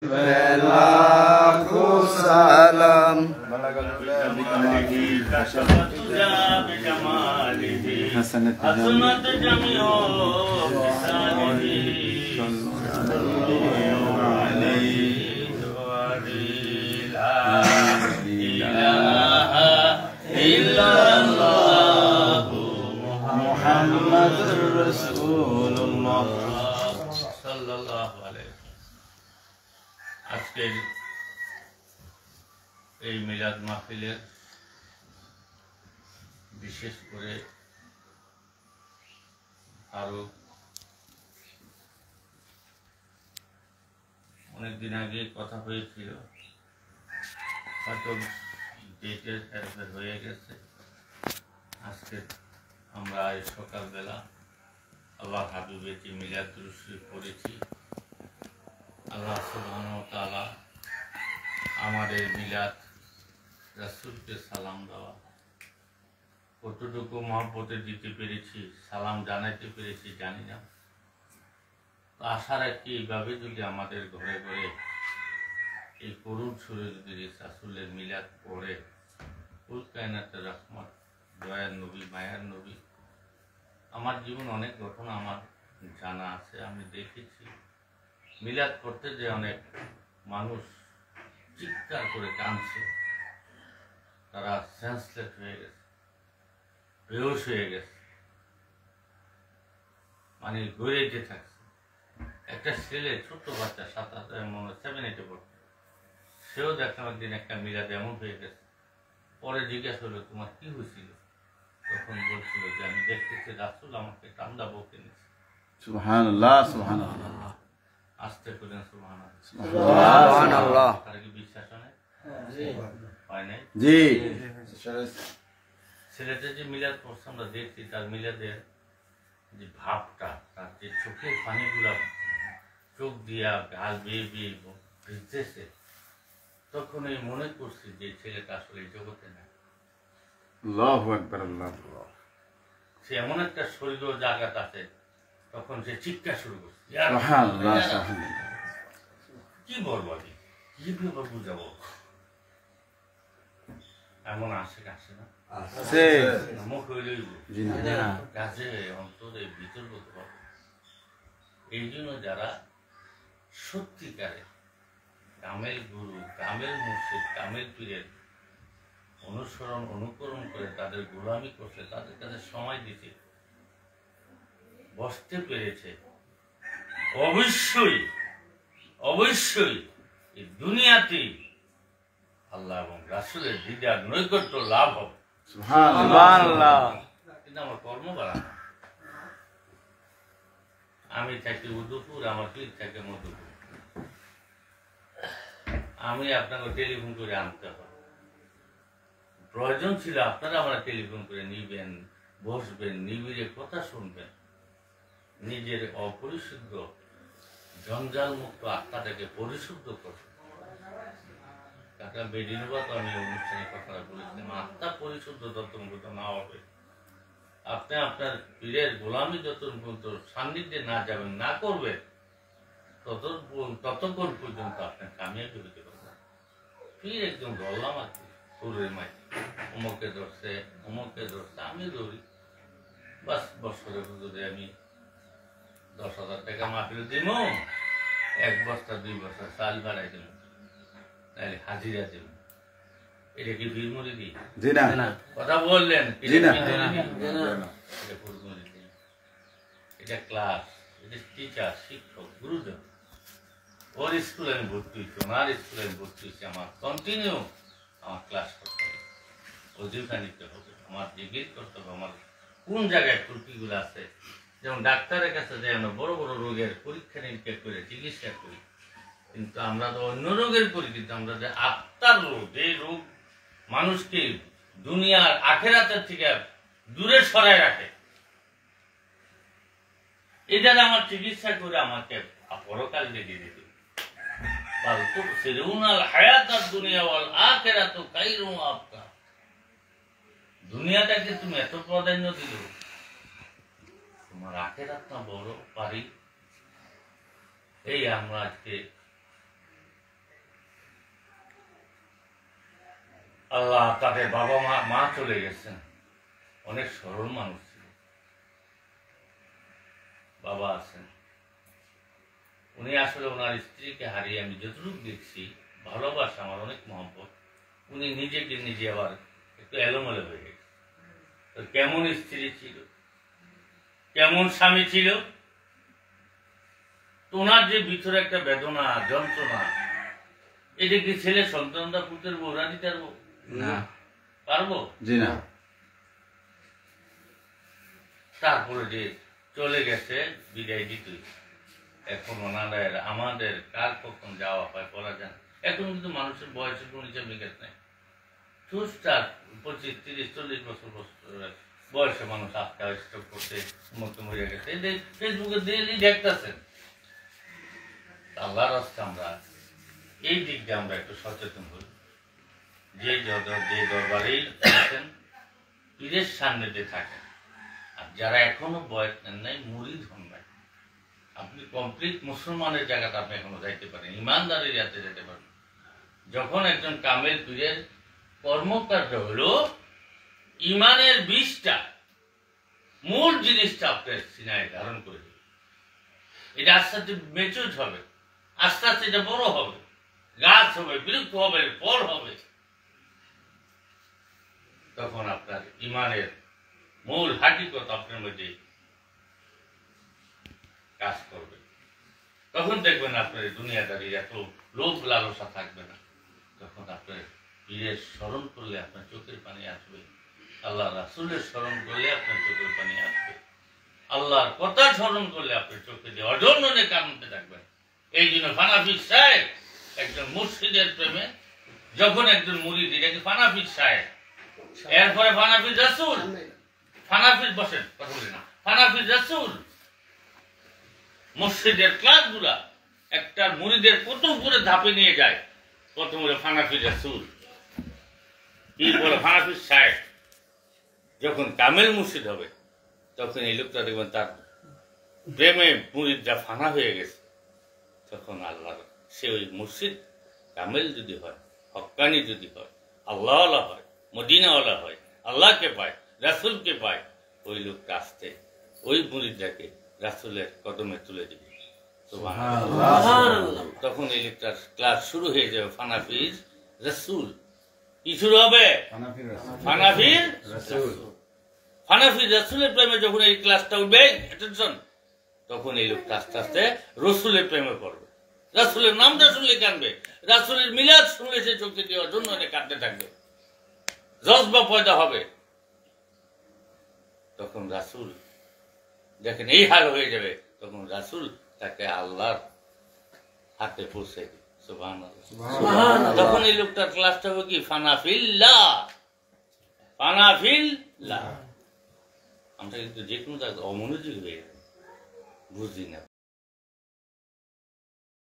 Laku salam Muhammadur Rasulullah sallallahu alaihi। আজকের এই মিলাদ মাহফিলের বিশেষ করে আরো অনেকদিন আগে কথা হয়েছিল, হয়তো ডেটের হেরফের হয়ে গেছে। আজকে আমরা এই সকালবেলা আল্লাহ হাবিবের যে মিলাদ দুরূদ শরীফ পড়েছি। আল্লাহ সুবহানাহু ওয়া তাআলা আমাদের মিলাদ রাসূলকে সালাম দেওয়া, কতটুকু মহব্বতে দিতে পেরেছি, সালাম জানাইতে পেরেছি জানি না। তো আশা রাখি এইভাবে যদি আমাদের ঘরে ঘরে এই করুণ সুরে যদি রাসূলের মিলাদ পড়ে, কুল কায়নাতের রহমত, দয়ার নবী, মায়ার নবী। আমার জীবন অনেক ঘটনা আমার জানা আছে, আমি দেখেছি মিলাদ করতে যে অনেক মানুষ চিৎকার করে কাঁদছে, তারা সেন্সলেস হয়ে গেছে, বেহুশ হয়ে গেছে, মানে গড়িয়ে থাকছে। একটা ছেলে, ছোট্ট বাচ্চা, 7-8 পড়ছে, সেও দেখলাম একদিন একটা মিলাদ এমন হয়ে গেছে। পরে জিজ্ঞাসা হলো, তোমার কি হয়েছিল? তখন বলছিল যে আমি দেখতেছি রাসূল আমাকে কান্দা বকে নিচ্ছে। সুবহানাল্লাহ, সুবহানাল্লাহ। আস্তে করেন সুবহানাল্লাহ। তার কি বিশ্বাস হয় নাই? জি। ছেলেটা যে মিলাদ পড়ছে আমরা দেখছি, তার মিলাদের যে ভাবটা, তার যে চোখের পানিগুলা চোখ দিয়া গাল বেয়ে বেয়ে ভিজতেছে, তখন এই মনে করছি যে ছেলেটা আসলে এই জগতে না। আল্লাহু আকবার, আল্লাহু আকবার। সে এমন একটা শরীর জায়গাত আছে, তখন সে চিৎকার শুরু করছে। কি বলবো আমি, কিভাবে বুঝাবো? এমন আসে আসে না, মুখ হইলেই কাজে অন্তরে বিতর্ক হবে। এই জন্য যারা সত্যিকারে কামেল গুরু, কামেল মুর্শিদ, কামেল পীরের অনুসরণ অনুকরণ করে তাদের গোলামি করছে, তাদের কাছে সময় দিতে বসতে পেরেছে, অবশ্যই অবশ্যই এই দুনিয়াতে আল্লাহ এবং রাসূলের দিদার নৈকট্য লাভ হবে। সুবহানাল্লাহ। কিন্তু আমার কর্ম বাড়ানো, আমি থাকি উদয়পুর, আমার পীর থাকে মধুপুর, আমি আপনাকে টেলিফোন করে আনতে হবে। প্রয়োজন ছিল আপনারা আমরা টেলিফোন করে নিবেন, বসবেন, নিবিড়ে কথা শুনবেন, নিজের অপরিশুদ্ধ জঞ্জাল মুক্ত আত্মাটাকে পরিশুদ্ধ করবেন। বেদিনবাদ আমি অনুষ্ঠানে কথাটা বলেছিলাম, আত্মা পরিশুদ্ধ যতক্ষণ পর্যন্ত না হবে, আপনি আপনার পীরের গোলামি যতক্ষণ পর্যন্ত সান্নিধ্যে না যাবেন, না করবেন, ততক্ষণ পর্যন্ত আপনার কামিয়াবি হতে পারবেন। পীর একদম ধরলাম আর কি, সুরের মাইকে অমুকে ধরছে, অমুকে ধরছে, আমি ধরি বাস। বছরে যদি আমি 10,000 টাকা মাহফিল দিব, 1 বস্তা 2 বস্তা চাল বাড়াই দেব, তাহলে হাজিরা দেব। এটা কি বীরমুড়ি দিই? কথা বললেন, এটা ক্লাস, এটা টিচার, শিক্ষক, গুরুজন। ওর স্কুলে আমি ভর্তি হয়েছি, ওনার স্কুলে আমি ভর্তি হয়েছি, আমার কন্টিনিউ আমার ক্লাস করতে হবে, ওজিফা নিতে হবে, আমার জিজ্ঞেস করতে হবে আমার কোন জায়গায় ত্রুটিগুলো আছে। যেমন ডাক্তারের কাছে যাই আমরা বড় বড় রোগের পরীক্ষা নিরীক্ষা করে চিকিৎসা করি, কিন্তু আমরা তো অন্য রোগের করি, কিন্তু আমরা যে আত্মার রোগ, যে রোগ মানুষকে দুনিয়ার আখেরাতের থেকে দূরে সরায় রাখে, এটা আমার চিকিৎসা করে আমাকে পরকাল দিয়ে দিতে। দুনিয়াটাকে তুমি এত প্রাধান্য দিল, তোমার আখেরাত না বড় পারি। এই আমরা আজকে আল্লাহ তাদের বাবা মা চলে গেছেন, অনেক সরল মানুষ ছিল, বাবা আছেন। উনি আসলে ওনার স্ত্রীকে হারিয়ে আমি যতটুকু দেখছি, ভালোবাসা আমার অনেক মহব্বত, উনি নিজেকে নিজে আবার একটু এলোমেলো হয়ে গেছে। তো কেমন স্ত্রী ছিল, কেমন স্বামী ছিল, ওনার যে ভিতরে একটা বেদনা যন্ত্রণা, এটা কি ছেলে সন্তানরা পুত্রের বউরা দিতে পারবো? না, পারবো? জি না। তারপরে যে চলে গেছে বিদায় দিতে, এখন ওনাদের আমাদের কার কখন যাওয়া হয় বলা যায় না। এখন কিন্তু মানুষের বয়সের কোনো হিসাব নিকাশ নেই। টুকটাক 25, 30, 40 বছর বয়সে মানুষ আটকা স্ট্রোক করতে মুক্ত মরে গেছে, ফেসবুকে ডেইলি দেখতেছেন। আল্লাহর রাস্তায় আমরা এই দিক দিয়ে আমরা একটু সচেতন হই। যে দরবারেই আছেন, পীরের সান্নিধ্যে থাকেন, আর যারা এখনো বয়স নেন নাই, মুরিদ হন নাই, আপনি কমপ্লিট মুসলমানের জায়গাতে আপনি এখনো যাইতে পারেন, ইমানদারের যাতে যেতে পারেন। যখন একজন কামেল পীরের কর্মকাণ্ড হলো ইমানের বীজটা, মূল জিনিসটা আপনার সিনায় ধারণ করে দেবে। এটা আস্তে আস্তে মেচুর হবে, আস্তে আস্তে এটা বড় হবে, গাছ হবে, বৃক্ষ হবে, ফল হবে। তখন আপনার ইমানের মূল হাকিকত আপনার মধ্যে কাজ করবে। তখন দেখবেন আপনার দুনিয়াদারির এত লোভ লালসা থাকবে না। তখন আপনার পীরের স্মরণ করলে আপনার চোখের পানি আসবে, আল্লাহ রাসূলের স্মরণ করলে আপনার চোখের পানি আসবে, আল্লাহর কথা স্মরণ করলে আপনার চোখে দিয়ে অজন্যে কাঁদতে থাকবেন। এই জন্য ফানাফি সাহেব একজন মুর্শিদের প্রেমে, যখন একজন মুরিদ, এটাকে ফানাফি সাহেব, এরপরে ফানাফি রাসূল, ফানাফির বসেন কথা বলি না, ফানাফি রাসূল, মুর্শিদের ক্লাসগুলা একটা মুরিদের কত উপরে ধাপে নিয়ে যায়। প্রথম হলো ফানাফি রাসূল, এরপরে ফানাফি সাহেব। যখন কামেল মুর্শিদ হবে, তখন এই লোকটা দেখবেন তার প্রেমে মুরিদরা ফানা হয়ে গেছে। তখন আল্লাহ, সে ওই মুর্শিদ কামেল যদি হয়, হক্কানি যদি হয়, আল্লাহওয়ালা হয়, মদিনাওয়ালা হয়, আল্লাহকে পায়, রাসূলকে পায়, ওই লোকটা আসতে ওই মুরিদটাকে রাসূলের কদমে তুলে দিবে। তখন এই লোকটার ক্লাস শুরু হয়ে যাবে ফানাফির রাসূল। কি শুরু হবে? ফানাফির রাসূল। ফানাফির রাসূলের প্রেমে যখন এই ক্লাসটা উঠবে, অ্যাটেনশন, তখন এই লোকটা আস্তে আস্তে রসুলের প্রেমে পড়বে, রাসূলের নামটা শুনলে কাঁদবে, রাসূলের মিলাদ শুনলে সে চোখে দেওয়ার জন্য কাঁদতে থাকবে, জজবা পয়দা হবে। তখন রাসূল দেখেন এই হাল হয়ে যাবে, তখন রাসূল তাকে আল্লাহর হাতে পৌঁছে দিবে। সুবহানাল্লাহ। তখন এই লোকটার ক্লাসটা হবে কি? ফানাফিল্লাহ, ফানাফিল্লাহ। আমরা কিন্তু যে কোনো জায়গায় অমনোযোগী হয়ে বুঝি না।